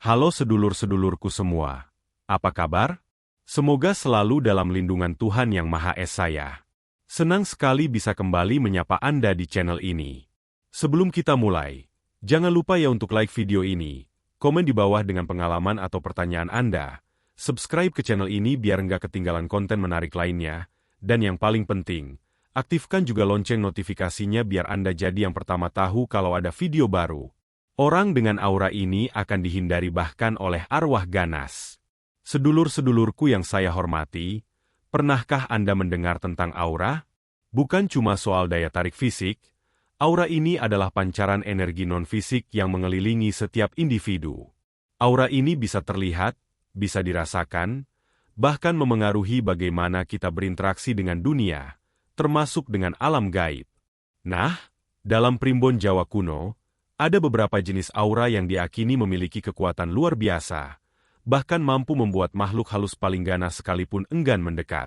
Halo sedulur-sedulurku semua. Apa kabar? Semoga selalu dalam lindungan Tuhan Yang Maha Esa ya. Senang sekali bisa kembali menyapa Anda di channel ini. Sebelum kita mulai, jangan lupa ya untuk like video ini, komen di bawah dengan pengalaman atau pertanyaan Anda, subscribe ke channel ini biar nggak ketinggalan konten menarik lainnya, dan yang paling penting, aktifkan juga lonceng notifikasinya biar Anda jadi yang pertama tahu kalau ada video baru. Orang dengan aura ini akan dihindari bahkan oleh arwah ganas. Sedulur-sedulurku yang saya hormati, pernahkah Anda mendengar tentang aura? Bukan cuma soal daya tarik fisik, aura ini adalah pancaran energi non-fisik yang mengelilingi setiap individu. Aura ini bisa terlihat, bisa dirasakan, bahkan memengaruhi bagaimana kita berinteraksi dengan dunia, termasuk dengan alam gaib. Nah, dalam primbon Jawa kuno, ada beberapa jenis aura yang diakini memiliki kekuatan luar biasa, bahkan mampu membuat makhluk halus paling ganas sekalipun enggan mendekat.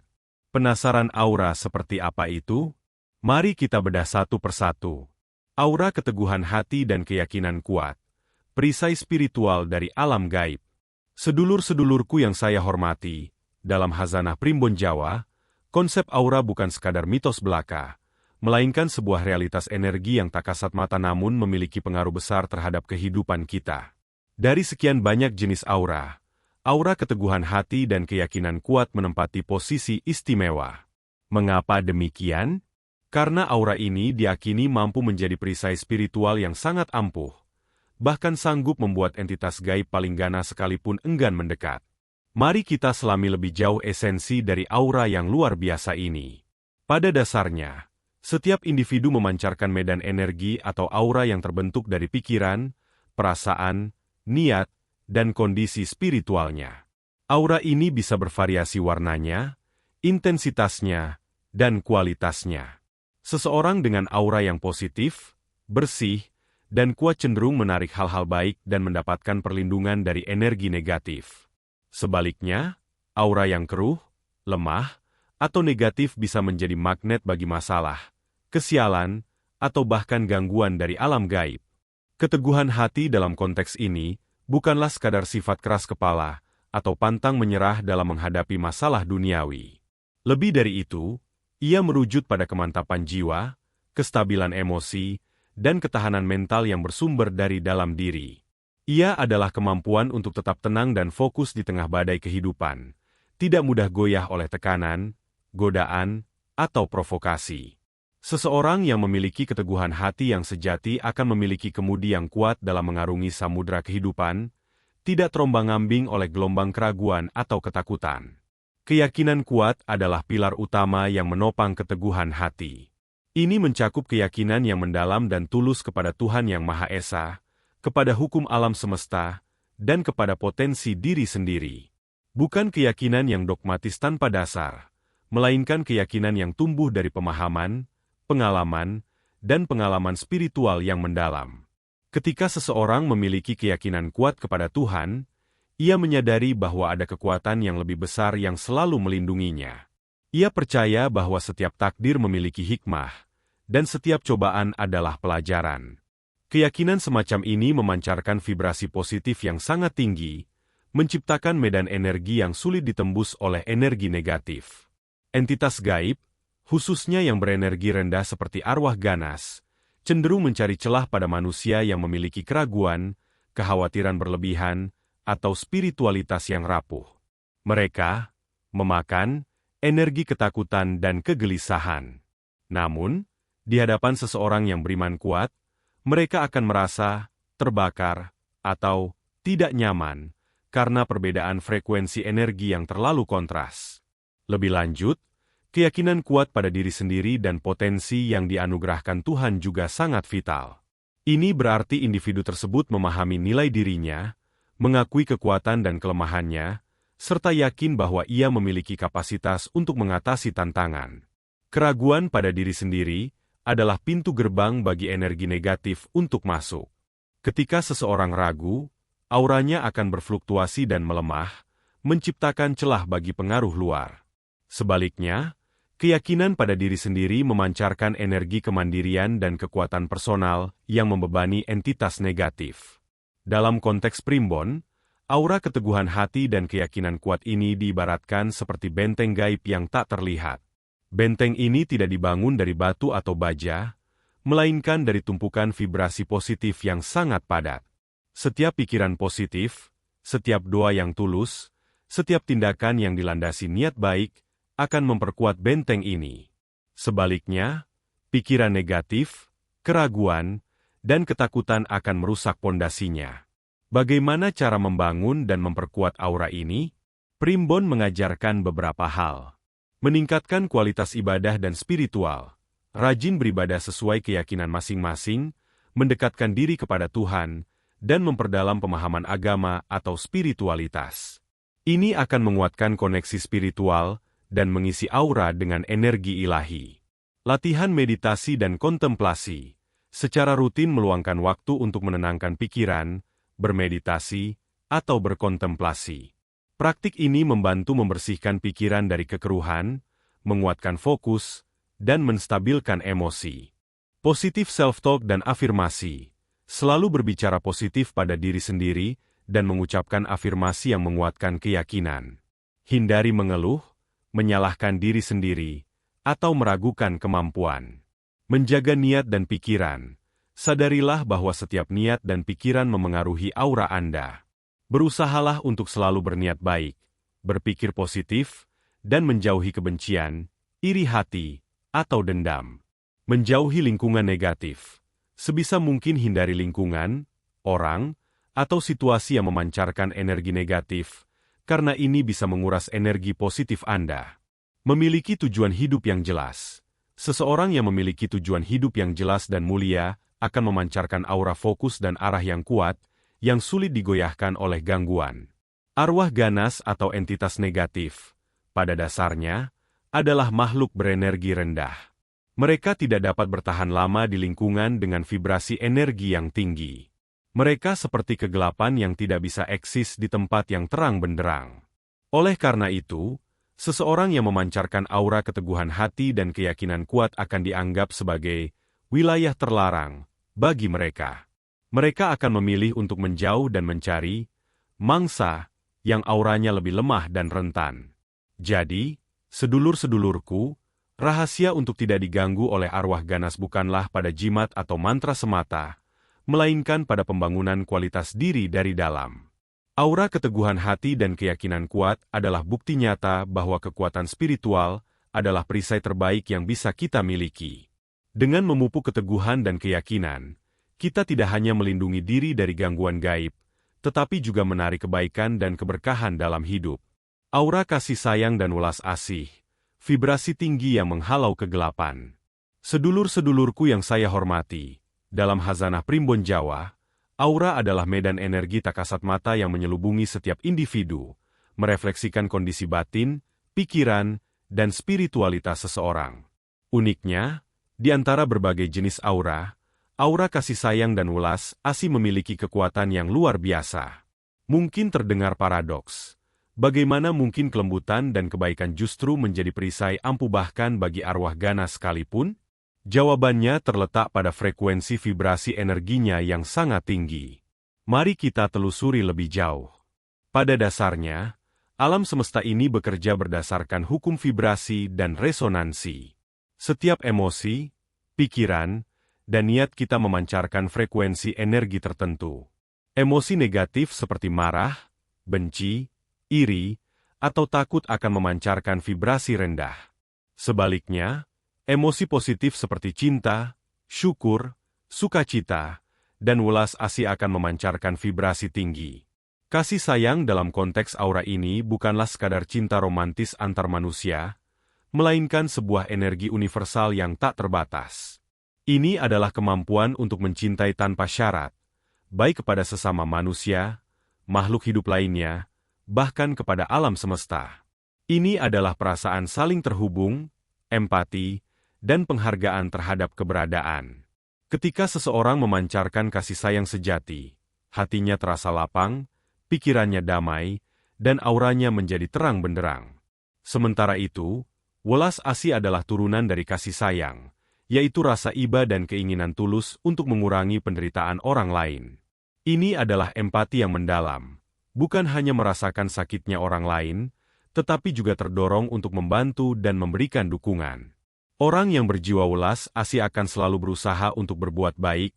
Penasaran aura seperti apa itu? Mari kita bedah satu persatu. Aura keteguhan hati dan keyakinan kuat. Perisai spiritual dari alam gaib. Sedulur-sedulurku yang saya hormati, dalam Khazanah Primbon Jawa, konsep aura bukan sekadar mitos belaka, melainkan sebuah realitas energi yang tak kasat mata namun memiliki pengaruh besar terhadap kehidupan kita. Dari sekian banyak jenis aura, aura keteguhan hati dan keyakinan kuat menempati posisi istimewa. Mengapa demikian? Karena aura ini diakini mampu menjadi perisai spiritual yang sangat ampuh, bahkan sanggup membuat entitas gaib paling ganas sekalipun enggan mendekat. Mari kita selami lebih jauh esensi dari aura yang luar biasa ini. Pada dasarnya, setiap individu memancarkan medan energi atau aura yang terbentuk dari pikiran, perasaan, niat, dan kondisi spiritualnya. Aura ini bisa bervariasi warnanya, intensitasnya, dan kualitasnya. Seseorang dengan aura yang positif, bersih, dan kuat cenderung menarik hal-hal baik dan mendapatkan perlindungan dari energi negatif. Sebaliknya, aura yang keruh, lemah, atau negatif bisa menjadi magnet bagi masalah, kesialan, atau bahkan gangguan dari alam gaib. Keteguhan hati dalam konteks ini bukanlah sekadar sifat keras kepala atau pantang menyerah dalam menghadapi masalah duniawi. Lebih dari itu, ia merujuk pada kemantapan jiwa, kestabilan emosi, dan ketahanan mental yang bersumber dari dalam diri. Ia adalah kemampuan untuk tetap tenang dan fokus di tengah badai kehidupan, tidak mudah goyah oleh tekanan, godaan, atau provokasi. Seseorang yang memiliki keteguhan hati yang sejati akan memiliki kemudi yang kuat dalam mengarungi samudra kehidupan, tidak terombang-ambing oleh gelombang keraguan atau ketakutan. Keyakinan kuat adalah pilar utama yang menopang keteguhan hati. Ini mencakup keyakinan yang mendalam dan tulus kepada Tuhan Yang Maha Esa, kepada hukum alam semesta, dan kepada potensi diri sendiri. Bukan keyakinan yang dogmatis tanpa dasar, melainkan keyakinan yang tumbuh dari pemahaman, pengalaman, dan pengalaman spiritual yang mendalam. Ketika seseorang memiliki keyakinan kuat kepada Tuhan, ia menyadari bahwa ada kekuatan yang lebih besar yang selalu melindunginya. Ia percaya bahwa setiap takdir memiliki hikmah, dan setiap cobaan adalah pelajaran. Keyakinan semacam ini memancarkan vibrasi positif yang sangat tinggi, menciptakan medan energi yang sulit ditembus oleh energi negatif. Entitas gaib, khususnya yang berenergi rendah seperti arwah ganas, cenderung mencari celah pada manusia yang memiliki keraguan, kekhawatiran berlebihan, atau spiritualitas yang rapuh. Mereka memakan energi ketakutan dan kegelisahan. Namun, di hadapan seseorang yang beriman kuat, mereka akan merasa terbakar atau tidak nyaman karena perbedaan frekuensi energi yang terlalu kontras. Lebih lanjut, keyakinan kuat pada diri sendiri dan potensi yang dianugerahkan Tuhan juga sangat vital. Ini berarti individu tersebut memahami nilai dirinya, mengakui kekuatan dan kelemahannya, serta yakin bahwa ia memiliki kapasitas untuk mengatasi tantangan. Keraguan pada diri sendiri adalah pintu gerbang bagi energi negatif untuk masuk. Ketika seseorang ragu, auranya akan berfluktuasi dan melemah, menciptakan celah bagi pengaruh luar. Sebaliknya, keyakinan pada diri sendiri memancarkan energi kemandirian dan kekuatan personal yang membebani entitas negatif. Dalam konteks primbon, Aura keteguhan hati dan keyakinan kuat ini diibaratkan seperti benteng gaib yang tak terlihat. Benteng ini tidak dibangun dari batu atau baja, melainkan dari tumpukan vibrasi positif yang sangat padat. Setiap pikiran positif, setiap doa yang tulus, setiap tindakan yang dilandasi niat baik, akan memperkuat benteng ini. Sebaliknya, pikiran negatif, keraguan, dan ketakutan akan merusak pondasinya. Bagaimana cara membangun dan memperkuat aura ini? Primbon mengajarkan beberapa hal. Meningkatkan kualitas ibadah dan spiritual. Rajin beribadah sesuai keyakinan masing-masing, mendekatkan diri kepada Tuhan, dan memperdalam pemahaman agama atau spiritualitas. Ini akan menguatkan koneksi spiritual dan mengisi aura dengan energi ilahi. Latihan meditasi dan kontemplasi. Secara rutin meluangkan waktu untuk menenangkan pikiran, bermeditasi, atau berkontemplasi. Praktik ini membantu membersihkan pikiran dari kekeruhan, menguatkan fokus, dan menstabilkan emosi. Positif self-talk dan afirmasi. Selalu berbicara positif pada diri sendiri dan mengucapkan afirmasi yang menguatkan keyakinan. Hindari mengeluh, menyalahkan diri sendiri, atau meragukan kemampuan. Menjaga niat dan pikiran. Sadarilah bahwa setiap niat dan pikiran memengaruhi aura Anda. Berusahalah untuk selalu berniat baik, berpikir positif, dan menjauhi kebencian, iri hati, atau dendam. Menjauhi lingkungan negatif. Sebisa mungkin hindari lingkungan, orang, atau situasi yang memancarkan energi negatif, karena ini bisa menguras energi positif Anda. Memiliki tujuan hidup yang jelas. Seseorang yang memiliki tujuan hidup yang jelas dan mulia akan memancarkan aura fokus dan arah yang kuat, yang sulit digoyahkan oleh gangguan. Arwah ganas atau entitas negatif, pada dasarnya, adalah makhluk berenergi rendah. Mereka tidak dapat bertahan lama di lingkungan dengan vibrasi energi yang tinggi. Mereka seperti kegelapan yang tidak bisa eksis di tempat yang terang benderang. Oleh karena itu, seseorang yang memancarkan aura keteguhan hati dan keyakinan kuat akan dianggap sebagai wilayah terlarang bagi mereka. Mereka akan memilih untuk menjauh dan mencari mangsa yang auranya lebih lemah dan rentan. Jadi, sedulur-sedulurku, rahasia untuk tidak diganggu oleh arwah ganas bukanlah pada jimat atau mantra semata, melainkan pada pembangunan kualitas diri dari dalam. Aura keteguhan hati dan keyakinan kuat adalah bukti nyata bahwa kekuatan spiritual adalah perisai terbaik yang bisa kita miliki. Dengan memupuk keteguhan dan keyakinan, kita tidak hanya melindungi diri dari gangguan gaib, tetapi juga menarik kebaikan dan keberkahan dalam hidup. Aura kasih sayang dan welas asih, vibrasi tinggi yang menghalau kegelapan. Sedulur-sedulurku yang saya hormati, dalam Khazanah Primbon Jawa, aura adalah medan energi tak kasat mata yang menyelubungi setiap individu, merefleksikan kondisi batin, pikiran, dan spiritualitas seseorang. Uniknya, di antara berbagai jenis aura, aura kasih sayang dan welas asih memiliki kekuatan yang luar biasa. Mungkin terdengar paradoks. Bagaimana mungkin kelembutan dan kebaikan justru menjadi perisai ampuh bahkan bagi arwah ganas sekalipun? Jawabannya terletak pada frekuensi vibrasi energinya yang sangat tinggi. Mari kita telusuri lebih jauh. Pada dasarnya, alam semesta ini bekerja berdasarkan hukum vibrasi dan resonansi. Setiap emosi, pikiran, dan niat kita memancarkan frekuensi energi tertentu. Emosi negatif seperti marah, benci, iri, atau takut akan memancarkan vibrasi rendah. Sebaliknya, emosi positif seperti cinta, syukur, sukacita, dan welas asih akan memancarkan vibrasi tinggi. Kasih sayang dalam konteks aura ini bukanlah sekadar cinta romantis antar manusia, melainkan sebuah energi universal yang tak terbatas. Ini adalah kemampuan untuk mencintai tanpa syarat, baik kepada sesama manusia, makhluk hidup lainnya, bahkan kepada alam semesta. Ini adalah perasaan saling terhubung, empati, dan penghargaan terhadap keberadaan. Ketika seseorang memancarkan kasih sayang sejati, hatinya terasa lapang, pikirannya damai, dan auranya menjadi terang benderang. Sementara itu, welas asih adalah turunan dari kasih sayang, yaitu rasa iba dan keinginan tulus untuk mengurangi penderitaan orang lain. Ini adalah empati yang mendalam, bukan hanya merasakan sakitnya orang lain, tetapi juga terdorong untuk membantu dan memberikan dukungan. Orang yang berjiwa welas asih akan selalu berusaha untuk berbuat baik,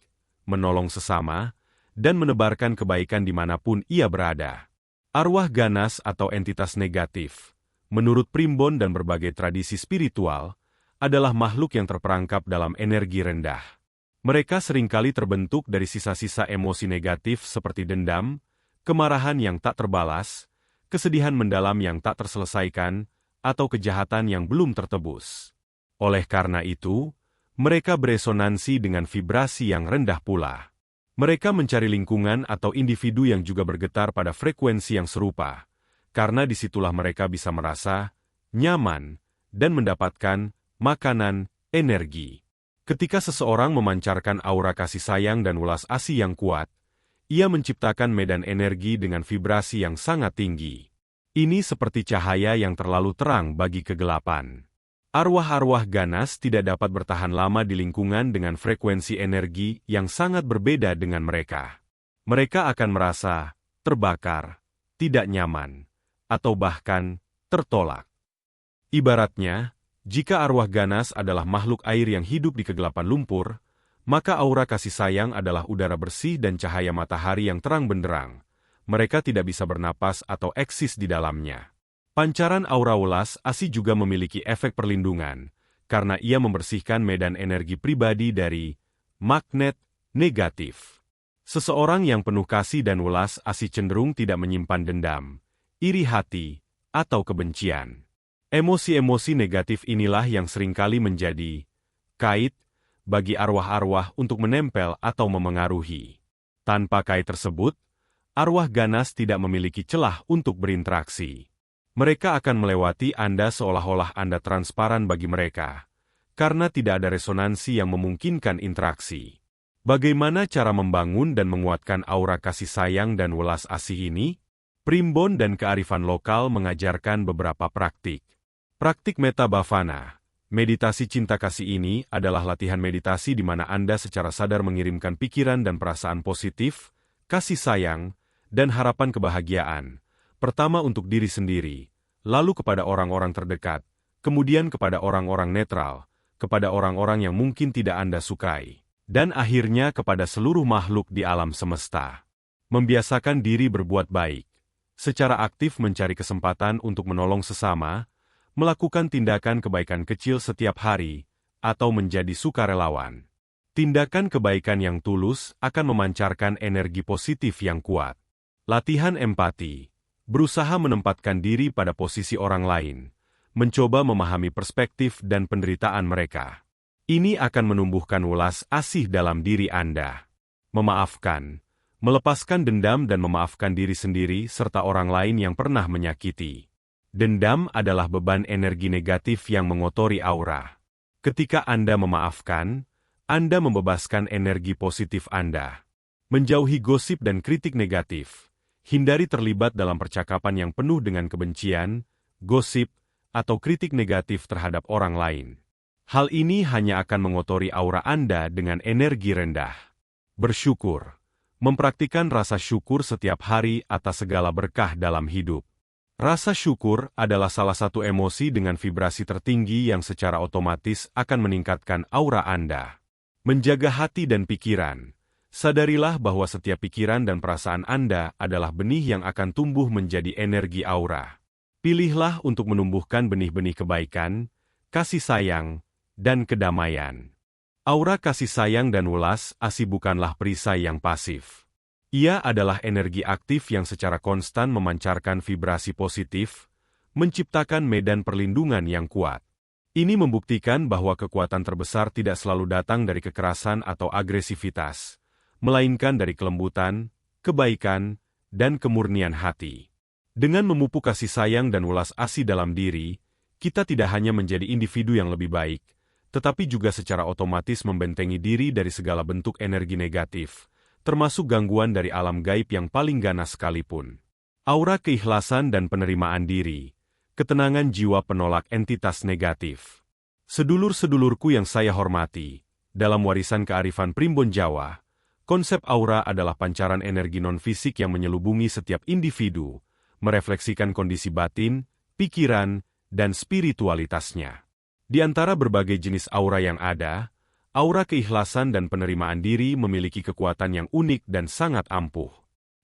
menolong sesama, dan menebarkan kebaikan dimanapun ia berada. Arwah ganas atau entitas negatif, menurut primbon dan berbagai tradisi spiritual, adalah makhluk yang terperangkap dalam energi rendah. Mereka seringkali terbentuk dari sisa-sisa emosi negatif seperti dendam, kemarahan yang tak terbalas, kesedihan mendalam yang tak terselesaikan, atau kejahatan yang belum tertebus. Oleh karena itu, mereka beresonansi dengan vibrasi yang rendah pula. Mereka mencari lingkungan atau individu yang juga bergetar pada frekuensi yang serupa, karena disitulah mereka bisa merasa nyaman dan mendapatkan makanan, energi. Ketika seseorang memancarkan aura kasih sayang dan welas asih yang kuat, ia menciptakan medan energi dengan vibrasi yang sangat tinggi. Ini seperti cahaya yang terlalu terang bagi kegelapan. Arwah-arwah ganas tidak dapat bertahan lama di lingkungan dengan frekuensi energi yang sangat berbeda dengan mereka. Mereka akan merasa terbakar, tidak nyaman, atau bahkan tertolak. Ibaratnya, jika arwah ganas adalah makhluk air yang hidup di kegelapan lumpur, maka aura kasih sayang adalah udara bersih dan cahaya matahari yang terang benderang. Mereka tidak bisa bernapas atau eksis di dalamnya. Pancaran aura welas asih juga memiliki efek perlindungan, karena ia membersihkan medan energi pribadi dari magnet negatif. Seseorang yang penuh kasih dan welas asih cenderung tidak menyimpan dendam, iri hati, atau kebencian. Emosi-emosi negatif inilah yang seringkali menjadi kait bagi arwah-arwah untuk menempel atau memengaruhi. Tanpa kait tersebut, arwah ganas tidak memiliki celah untuk berinteraksi. Mereka akan melewati Anda seolah-olah Anda transparan bagi mereka, karena tidak ada resonansi yang memungkinkan interaksi. Bagaimana cara membangun dan menguatkan aura kasih sayang dan welas asih ini? Primbon dan kearifan lokal mengajarkan beberapa praktik. Praktik Metta Bhavana, meditasi cinta kasih ini adalah latihan meditasi di mana Anda secara sadar mengirimkan pikiran dan perasaan positif, kasih sayang, dan harapan kebahagiaan. Pertama untuk diri sendiri, lalu kepada orang-orang terdekat, kemudian kepada orang-orang netral, kepada orang-orang yang mungkin tidak Anda sukai, dan akhirnya kepada seluruh makhluk di alam semesta. Membiasakan diri berbuat baik, secara aktif mencari kesempatan untuk menolong sesama, melakukan tindakan kebaikan kecil setiap hari, atau menjadi sukarelawan. Tindakan kebaikan yang tulus akan memancarkan energi positif yang kuat. Latihan empati. Berusaha menempatkan diri pada posisi orang lain, mencoba memahami perspektif dan penderitaan mereka. Ini akan menumbuhkan welas asih dalam diri Anda. Memaafkan, melepaskan dendam dan memaafkan diri sendiri serta orang lain yang pernah menyakiti. Dendam adalah beban energi negatif yang mengotori aura. Ketika Anda memaafkan, Anda membebaskan energi positif Anda. Menjauhi gosip dan kritik negatif. Hindari terlibat dalam percakapan yang penuh dengan kebencian, gosip, atau kritik negatif terhadap orang lain. Hal ini hanya akan mengotori aura Anda dengan energi rendah. Bersyukur. Mempraktikkan rasa syukur setiap hari atas segala berkah dalam hidup. Rasa syukur adalah salah satu emosi dengan vibrasi tertinggi yang secara otomatis akan meningkatkan aura Anda. Menjaga hati dan pikiran. Sadarilah bahwa setiap pikiran dan perasaan Anda adalah benih yang akan tumbuh menjadi energi aura. Pilihlah untuk menumbuhkan benih-benih kebaikan, kasih sayang, dan kedamaian. Aura kasih sayang dan welas asih bukanlah perisai yang pasif. Ia adalah energi aktif yang secara konstan memancarkan vibrasi positif, menciptakan medan perlindungan yang kuat. Ini membuktikan bahwa kekuatan terbesar tidak selalu datang dari kekerasan atau agresivitas, melainkan dari kelembutan, kebaikan, dan kemurnian hati. Dengan memupuk kasih sayang dan welas asih dalam diri, kita tidak hanya menjadi individu yang lebih baik, tetapi juga secara otomatis membentengi diri dari segala bentuk energi negatif, termasuk gangguan dari alam gaib yang paling ganas sekalipun. Aura keikhlasan dan penerimaan diri, ketenangan jiwa penolak entitas negatif. Sedulur-sedulurku yang saya hormati, dalam warisan kearifan Primbon Jawa, Konsep aura adalah pancaran energi non-fisik yang menyelubungi setiap individu, merefleksikan kondisi batin, pikiran, dan spiritualitasnya. Di antara berbagai jenis aura yang ada, aura keikhlasan dan penerimaan diri memiliki kekuatan yang unik dan sangat ampuh.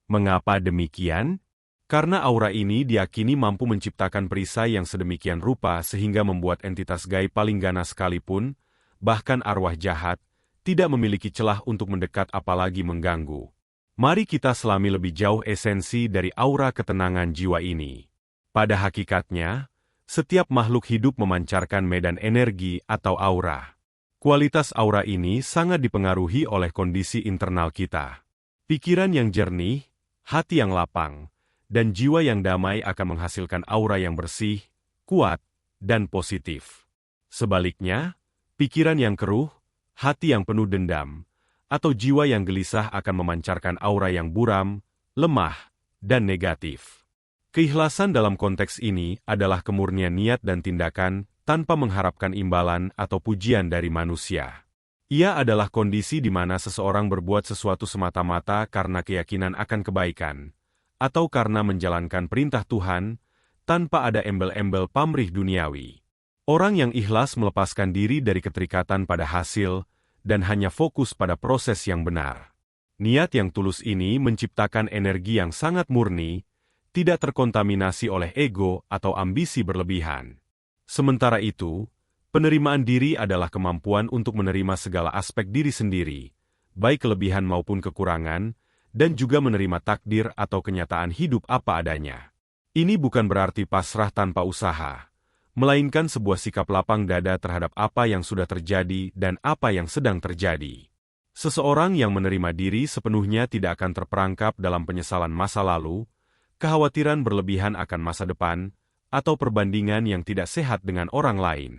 Mengapa demikian? Karena aura ini diyakini mampu menciptakan perisai yang sedemikian rupa sehingga membuat entitas gaib paling ganas sekalipun, bahkan arwah jahat, tidak memiliki celah untuk mendekat apalagi mengganggu. Mari kita selami lebih jauh esensi dari aura ketenangan jiwa ini. Pada hakikatnya, setiap makhluk hidup memancarkan medan energi atau aura. Kualitas aura ini sangat dipengaruhi oleh kondisi internal kita. Pikiran yang jernih, hati yang lapang, dan jiwa yang damai akan menghasilkan aura yang bersih, kuat, dan positif. Sebaliknya, pikiran yang keruh, hati yang penuh dendam, atau jiwa yang gelisah akan memancarkan aura yang buram, lemah, dan negatif. Keikhlasan dalam konteks ini adalah kemurnian niat dan tindakan tanpa mengharapkan imbalan atau pujian dari manusia. Ia adalah kondisi di mana seseorang berbuat sesuatu semata-mata karena keyakinan akan kebaikan, atau karena menjalankan perintah Tuhan, tanpa ada embel-embel pamrih duniawi. Orang yang ikhlas melepaskan diri dari keterikatan pada hasil, dan hanya fokus pada proses yang benar. Niat yang tulus ini menciptakan energi yang sangat murni, tidak terkontaminasi oleh ego atau ambisi berlebihan. Sementara itu, penerimaan diri adalah kemampuan untuk menerima segala aspek diri sendiri, baik kelebihan maupun kekurangan, dan juga menerima takdir atau kenyataan hidup apa adanya. Ini bukan berarti pasrah tanpa usaha, melainkan sebuah sikap lapang dada terhadap apa yang sudah terjadi dan apa yang sedang terjadi. Seseorang yang menerima diri sepenuhnya tidak akan terperangkap dalam penyesalan masa lalu, kekhawatiran berlebihan akan masa depan, atau perbandingan yang tidak sehat dengan orang lain.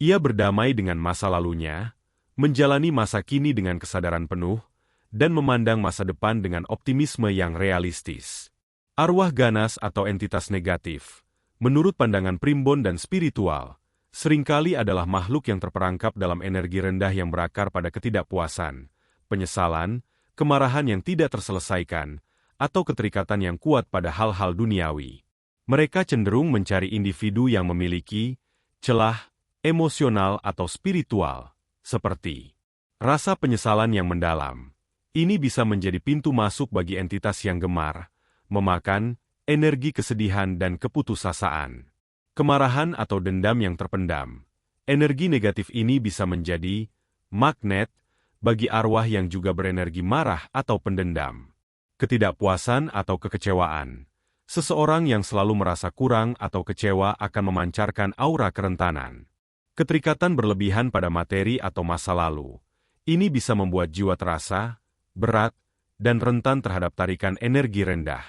Ia berdamai dengan masa lalunya, menjalani masa kini dengan kesadaran penuh, dan memandang masa depan dengan optimisme yang realistis. Arwah ganas atau entitas negatif, menurut pandangan primbon dan spiritual, seringkali adalah makhluk yang terperangkap dalam energi rendah yang berakar pada ketidakpuasan, penyesalan, kemarahan yang tidak terselesaikan, atau keterikatan yang kuat pada hal-hal duniawi. Mereka cenderung mencari individu yang memiliki celah emosional atau spiritual, seperti rasa penyesalan yang mendalam. Ini bisa menjadi pintu masuk bagi entitas yang gemar, memakan energi kesedihan dan keputusasaan. Kemarahan atau dendam yang terpendam. Energi negatif ini bisa menjadi magnet bagi arwah yang juga berenergi marah atau pendendam. Ketidakpuasan atau kekecewaan. Seseorang yang selalu merasa kurang atau kecewa akan memancarkan aura kerentanan. Keterikatan berlebihan pada materi atau masa lalu. Ini bisa membuat jiwa terasa berat, dan rentan terhadap tarikan energi rendah.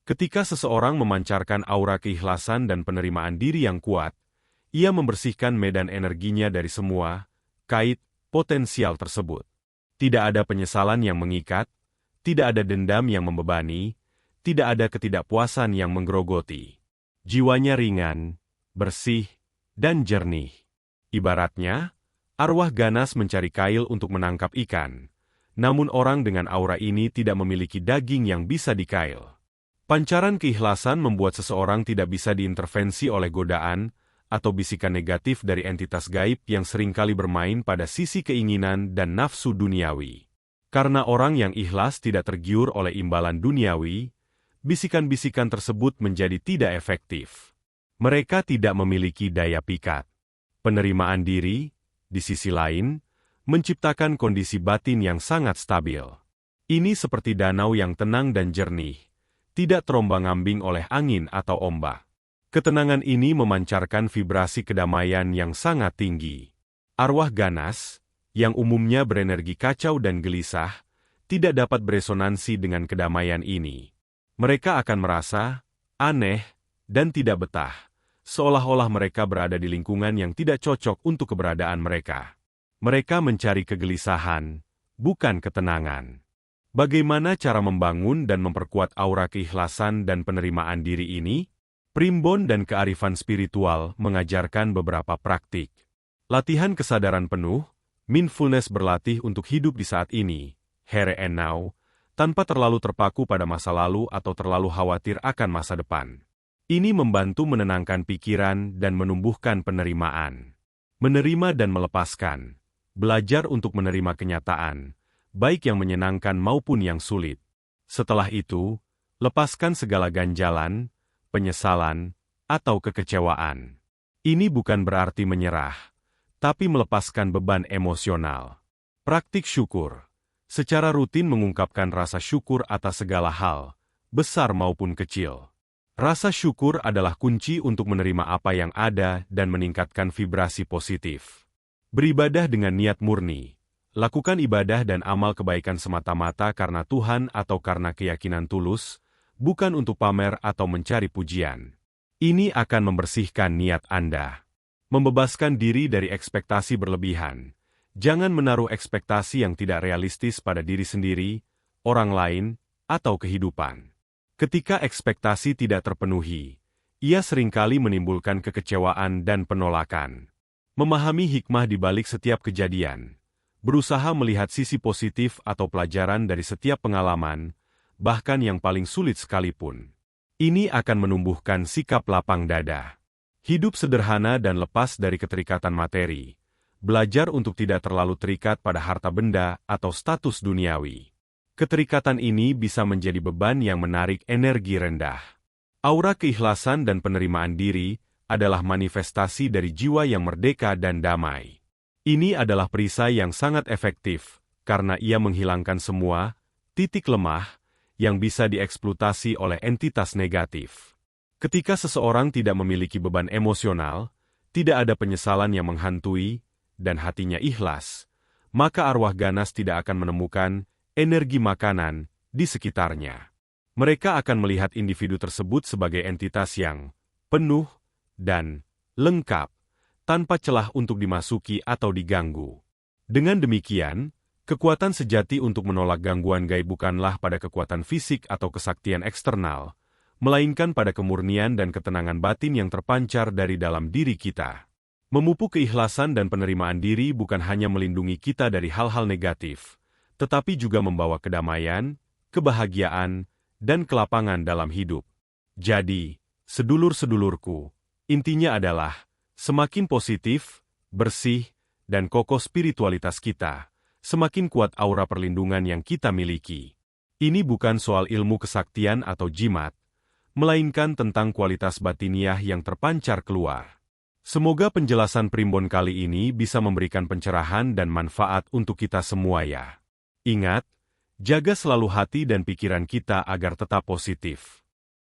Ketika seseorang memancarkan aura keikhlasan dan penerimaan diri yang kuat, ia membersihkan medan energinya dari semua kait potensial tersebut. Tidak ada penyesalan yang mengikat, tidak ada dendam yang membebani, tidak ada ketidakpuasan yang menggerogoti. Jiwanya ringan, bersih, dan jernih. Ibaratnya, arwah ganas mencari kail untuk menangkap ikan. Namun orang dengan aura ini tidak memiliki daging yang bisa dikail. Pancaran keikhlasan membuat seseorang tidak bisa diintervensi oleh godaan atau bisikan negatif dari entitas gaib yang seringkali bermain pada sisi keinginan dan nafsu duniawi. Karena orang yang ikhlas tidak tergiur oleh imbalan duniawi, bisikan-bisikan tersebut menjadi tidak efektif. Mereka tidak memiliki daya pikat. Penerimaan diri, di sisi lain, menciptakan kondisi batin yang sangat stabil. Ini seperti danau yang tenang dan jernih, tidak terombang-ambing oleh angin atau ombak. Ketenangan ini memancarkan vibrasi kedamaian yang sangat tinggi. Arwah ganas, yang umumnya berenergi kacau dan gelisah, tidak dapat beresonansi dengan kedamaian ini. Mereka akan merasa aneh dan tidak betah, seolah-olah mereka berada di lingkungan yang tidak cocok untuk keberadaan mereka. Mereka mencari kegelisahan, bukan ketenangan. Bagaimana cara membangun dan memperkuat aura keikhlasan dan penerimaan diri ini? Primbon dan kearifan spiritual mengajarkan beberapa praktik. Latihan kesadaran penuh, mindfulness berlatih untuk hidup di saat ini, here and now, tanpa terlalu terpaku pada masa lalu atau terlalu khawatir akan masa depan. Ini membantu menenangkan pikiran dan menumbuhkan penerimaan. Menerima dan melepaskan. Belajar untuk menerima kenyataan, baik yang menyenangkan maupun yang sulit. Setelah itu, lepaskan segala ganjalan, penyesalan, atau kekecewaan. Ini bukan berarti menyerah, tapi melepaskan beban emosional. Praktik syukur. Secara rutin mengungkapkan rasa syukur atas segala hal, besar maupun kecil. Rasa syukur adalah kunci untuk menerima apa yang ada dan meningkatkan vibrasi positif. Beribadah dengan niat murni. Lakukan ibadah dan amal kebaikan semata-mata karena Tuhan atau karena keyakinan tulus, bukan untuk pamer atau mencari pujian. Ini akan membersihkan niat Anda. Membebaskan diri dari ekspektasi berlebihan. Jangan menaruh ekspektasi yang tidak realistis pada diri sendiri, orang lain, atau kehidupan. Ketika ekspektasi tidak terpenuhi, ia seringkali menimbulkan kekecewaan dan penolakan. Memahami hikmah di balik setiap kejadian, berusaha melihat sisi positif atau pelajaran dari setiap pengalaman, bahkan yang paling sulit sekalipun. Ini akan menumbuhkan sikap lapang dada. Hidup sederhana dan lepas dari keterikatan materi. Belajar untuk tidak terlalu terikat pada harta benda atau status duniawi. Keterikatan ini bisa menjadi beban yang menarik energi rendah. Aura keikhlasan dan penerimaan diri adalah manifestasi dari jiwa yang merdeka dan damai. Ini adalah perisai yang sangat efektif, karena ia menghilangkan semua titik lemah yang bisa dieksploitasi oleh entitas negatif. Ketika seseorang tidak memiliki beban emosional, tidak ada penyesalan yang menghantui, dan hatinya ikhlas, maka arwah ganas tidak akan menemukan energi makanan di sekitarnya. Mereka akan melihat individu tersebut sebagai entitas yang penuh dan lengkap, tanpa celah untuk dimasuki atau diganggu. Dengan demikian, kekuatan sejati untuk menolak gangguan gaib bukanlah pada kekuatan fisik atau kesaktian eksternal, melainkan pada kemurnian dan ketenangan batin yang terpancar dari dalam diri kita. Memupuk keikhlasan dan penerimaan diri bukan hanya melindungi kita dari hal-hal negatif, tetapi juga membawa kedamaian, kebahagiaan, dan kelapangan dalam hidup. Jadi, sedulur-sedulurku, intinya adalah, semakin positif, bersih, dan kokoh spiritualitas kita, semakin kuat aura perlindungan yang kita miliki. Ini bukan soal ilmu kesaktian atau jimat, melainkan tentang kualitas batiniah yang terpancar keluar. Semoga penjelasan primbon kali ini bisa memberikan pencerahan dan manfaat untuk kita semua ya. Ingat, jaga selalu hati dan pikiran kita agar tetap positif.